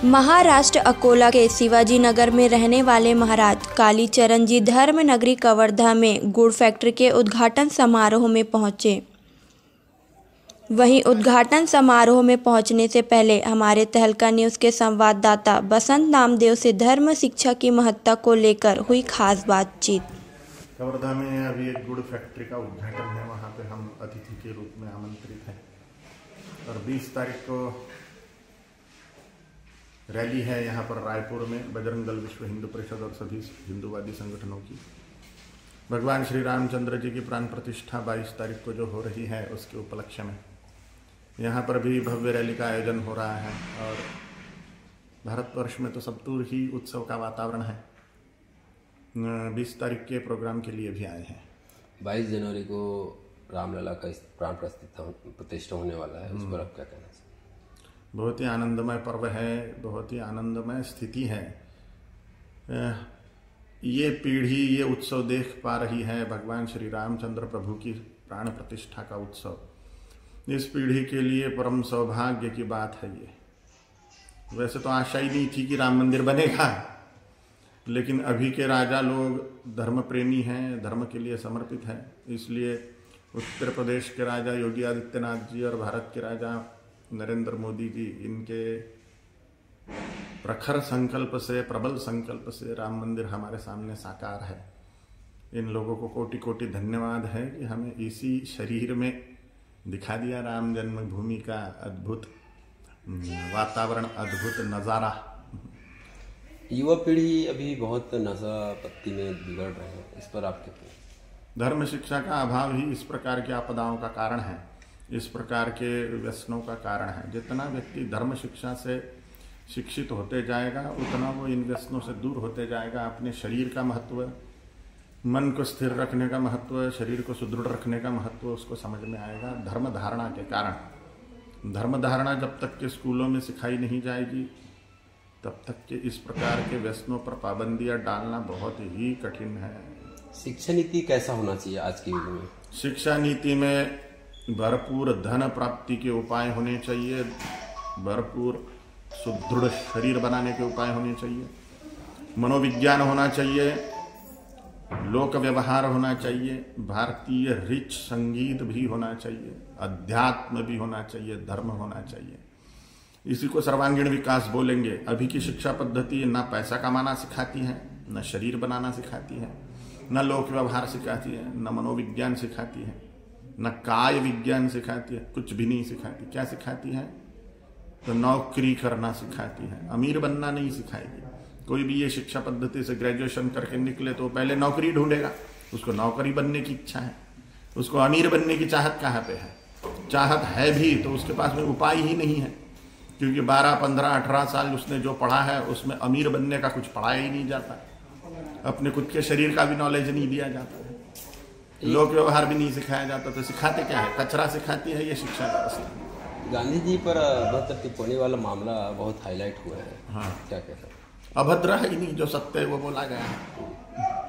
महाराष्ट्र अकोला के शिवाजी नगर में रहने वाले महाराज कालीचरण जी धर्म नगरी कवर्धा में गुड़ फैक्ट्री के उद्घाटन समारोह में पहुंचे। वहीं उद्घाटन समारोह में पहुंचने से पहले हमारे तहलका न्यूज़ के संवाददाता बसंत नामदेव से धर्म शिक्षा की महत्ता को लेकर हुई खास बातचीत। कवर्धा में अभी एक गुड़ फैक्ट्री का उद्घाटन है, वहाँ पे हम अतिथि के रूप में आमंत्रित हैं और 20 तारीख को रैली है यहाँ पर रायपुर में बजरंग दल विश्व हिंदू परिषद और सभी हिंदूवादी संगठनों की। भगवान श्री रामचंद्र जी की प्राण प्रतिष्ठा 22 तारीख को जो हो रही है उसके उपलक्ष्य में यहाँ पर भी भव्य रैली का आयोजन हो रहा है और भारतवर्ष में तो सब दूर ही उत्सव का वातावरण है। 20 तारीख के प्रोग्राम के लिए भी आए हैं। 22 जनवरी को रामलला का प्राण प्रतिष्ठा होने वाला है, उस पर आप क्या कहना चाहिए? बहुत ही आनंदमय पर्व है, बहुत ही आनंदमय स्थिति है। ये पीढ़ी ये उत्सव देख पा रही है, भगवान श्री रामचंद्र प्रभु की प्राण प्रतिष्ठा का उत्सव। इस पीढ़ी के लिए परम सौभाग्य की बात है ये। वैसे तो आशा ही नहीं थी कि राम मंदिर बनेगा, लेकिन अभी के राजा लोग धर्म प्रेमी हैं, धर्म के लिए समर्पित हैं। इसलिए उत्तर प्रदेश के राजा योगी आदित्यनाथ जी और भारत के राजा नरेंद्र मोदी जी, इनके प्रखर संकल्प से, प्रबल संकल्प से राम मंदिर हमारे सामने साकार है। इन लोगों को कोटि कोटि धन्यवाद है कि हमें इसी शरीर में दिखा दिया राम जन्मभूमि का अद्भुत वातावरण, अद्भुत नज़ारा। युवा पीढ़ी अभी बहुत नशा पत्ती में बिगड़ रहे हैं, इस पर आप क्या कहें? धर्म शिक्षा का अभाव ही इस प्रकार की आपदाओं का कारण है, इस प्रकार के व्यसनों का कारण है। जितना व्यक्ति धर्म शिक्षा से शिक्षित होते जाएगा उतना वो इन व्यसनों से दूर होते जाएगा। अपने शरीर का महत्व, मन को स्थिर रखने का महत्व, शरीर को सुदृढ़ रखने का महत्व उसको समझ में आएगा। धर्म धारणा के कारण, धर्म धारणा जब तक के स्कूलों में सिखाई नहीं जाएगी तब तक के इस प्रकार के व्यसनों पर पाबंदियां डालना बहुत ही कठिन है। शिक्षा नीति कैसा होना चाहिए आज की युग में? शिक्षा नीति में भरपूर धन प्राप्ति के उपाय होने चाहिए, भरपूर सुदृढ़ शरीर बनाने के उपाय होने चाहिए, मनोविज्ञान होना चाहिए, लोक व्यवहार होना चाहिए, भारतीय रिच संगीत भी होना चाहिए, अध्यात्म भी होना चाहिए, धर्म होना चाहिए। इसी को सर्वांगीण विकास बोलेंगे। अभी की शिक्षा पद्धति ना पैसा कमाना सिखाती है, न शरीर बनाना सिखाती है, न लोक व्यवहार सिखाती है, न मनोविज्ञान सिखाती है, न काय विज्ञान सिखाती है, कुछ भी नहीं सिखाती। क्या सिखाती है? तो नौकरी करना सिखाती है, अमीर बनना नहीं सिखाएगी। कोई भी ये शिक्षा पद्धति से ग्रेजुएशन करके निकले तो पहले नौकरी ढूंढेगा, उसको नौकरी बनने की इच्छा है, उसको अमीर बनने की चाहत कहाँ पे है? चाहत है भी तो उसके पास में उपाय ही नहीं है, क्योंकि 12, 15, 18 साल उसने जो पढ़ा है उसमें अमीर बनने का कुछ पढ़ाया ही नहीं जाता, अपने खुद के शरीर का भी नॉलेज नहीं दिया जाता है, लोक व्यवहार भी नहीं सिखाया जाता। तो सिखाते क्या है? कचरा सिखाती है ये शिक्षा व्यवस्था। गांधी जी पर अभद्र टिप्पणी वाला मामला बहुत हाईलाइट हुआ है। हाँ, क्या कहते हैं? अभद्र है ही नहीं, जो सत्य है वो बोला गया है।